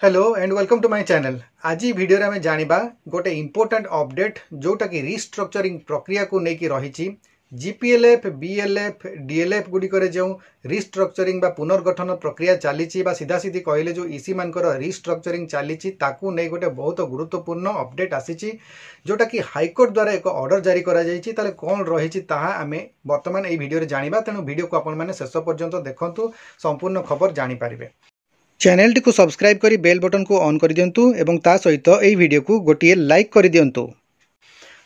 Hello and welcome to my channel. आज video रे आमे जानिबा गोटे इंपोर्टेंट अपडेट जोटा कि रिस्ट्रक्चरिंग प्रक्रिया को लेकिन रही जीपीएलएफ बीएलएफ डीएलएफ गुड़िकर जो रिस्ट्रक्चरिंग बा पुनर्गठन प्रक्रिया चली सीधा सीधी कहले जो ईसी मानकर रिस्ट्रक्चरिंग चली नहीं गोटे बहुत गुरुत्वपूर्ण अपडेट आसी जोटा कि हाईकोर्ट द्वारा एक ऑर्डर जारी करा जायछि। ताले कौन रही आमे वर्तमान এই ভিডিওরে জানিবা, तेणु वीडियो को आपण माने शेष पर्यंत देखंतु संपूर्ण खबर जानि पारिबे। चैनल को सब्सक्राइब करी बेल बटन को ऑन कर दियंतु एवं ता सहित एई वीडियो को गोटिए लाइक कर दियंतु।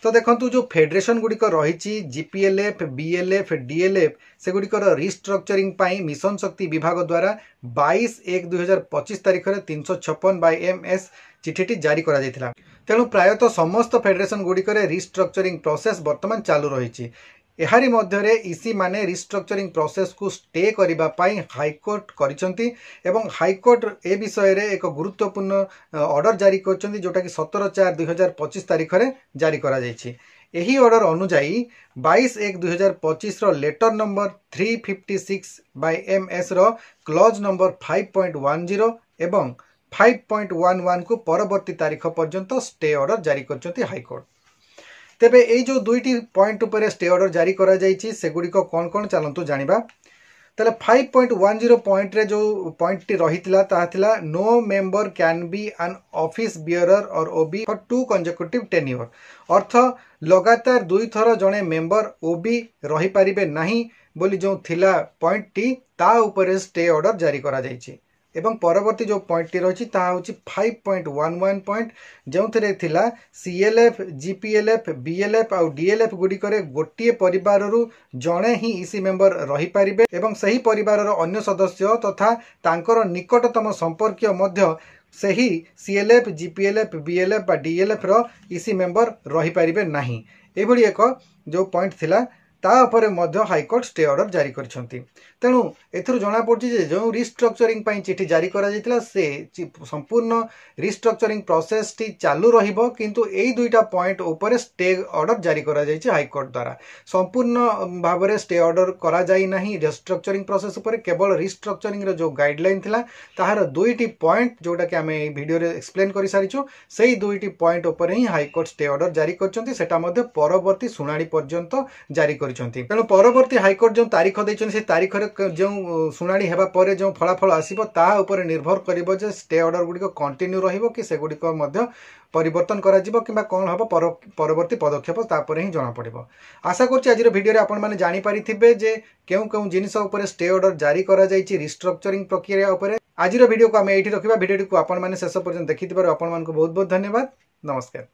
तो देखंतु जो फेडरेशन गुड़िक रही जीपीएलएफ बीएलएफ डीएलएफ से गुड़िकर रिस्ट्रक्चरिंग पाई मिशन शक्ति विभाग द्वारा 22/1/2025 तारीख में 356/MS चिठीटी जारी करा जायतिला। तेणु प्रायतः समस्त फेडरेशन गुड़िक रिस्ट्रक्चरिंग प्रोसेस वर्तमान चालू रही। एहारी मध्य ईसी माने रिस्ट्रक्चरिंग प्रोसेस को स्टे करिबा पाई हाईकोर्ट करिसंती एवं हाईकोर्ट ए विषय रे एक गुरुत्वपूर्ण ऑर्डर जारी करछंती जोटा कि 17/4/2025 तारीख रे जारी करा जायछि। एही ऑर्डर अनुसार 22/1/2025 रो लेटर नंबर 356/MS रो क्लॉज नंबर 5.10 एवं 5.11 को परवर्ती तारीख पर्यंत स्टे ऑर्डर जारी करछंती हाईकोर्ट। तेबे ए जो दुईटी पॉइंट उपरे स्टे ऑर्डर जारी करा जायछि सेगुड़िक कौन कौन चलतु जानिबा। तले 5.10 पॉइंट रे जो पॉइंट टी रहितला ताहा थिला no member can be an office bearer or OB for 2 consecutive tenure. अर्थ लगातार दुई थर जणे मेंबर ओबी रही पारिबे नाही बोली जो थिला पॉइंट टी ता उपरे स्टे ऑर्डर जारी करा जायछि। एवं परवर्ती जो पॉइंट टी रही ता होची 5.11 पॉइंट जो थिला सीएलएफ जीपीएलएफ बीएलएफ और डीएलएफ गुड़िकर गोटे परिवार जड़े ही ईसी मेंबर रही पारिबे एवं सही परिवार अन्य सदस्य तथा तांकर निकटतम संपर्कीय मध्य सही सीएलएफ जीपीएलएफ बीएलएफ डीएलएफ रो ईसी मेंबर रही पारिबे नाही। एभली एक जो पॉइंट थिला ता उपरे मध्य हाईकोर्ट स्टे ऑर्डर जारी करछंती। तेणु एथुर जना पड़छि जे जो रिस्ट्रक्चरिंग पाई चिठी जारी करा जायतिला से संपूर्ण रिस्ट्रक्चरिंग प्रोसेस टी चालू रहिबो, किंतु एई दुईटा पॉइंट उपरे स्टे ऑर्डर जारी करा जायछि हाईकोर्ट द्वारा। संपूर्ण भाबरे स्टे ऑर्डर करा जाई नाही रिस्ट्रक्चरिंग प्रोसेस उपरे, केवल रिस्ट्रक्चरिंग रो जो गाइडलाइन थिला ताहार दुईटी पॉइंट जोटा कि आमे एई वीडियो रे एक्सप्लेन करि सारिछु सेई दुईटी पॉइंट उपरे ही हाईकोर्ट स्टे ऑर्डर जारी करछंती। सेटा मध्ये परवर्ती सुनानी पर्यंत जारी तेणु परवर्ती हाईकोर्ट जो तारीख देछन से तारीख जो सुनानी हेबा परे जो फलाफल आसीबो ता ऊपर निर्भर करिवो जे स्टे ऑर्डर गुडी को कंटिन्यू रहिबो कि से गुडी को मध्य परिवर्तन करा जिवो किबा कोन हबो परवर्ती पदक्षेप ता परे ही जणा पड़िबो। आशा करछि आज वीडियो रे आपण माने जानि पारिथिबे जे केउ जिनिस ऊपर स्टे ऑर्डर जारी करा जायछि रिस्ट्रक्चरिंग प्रक्रिया ऊपर। आज वीडियो को हम एठी रखिबा। वीडियो को आपण माने शेष पर्यंत देखिथिबार आपण मानको बहुत बहुत धन्यवाद। नमस्कार।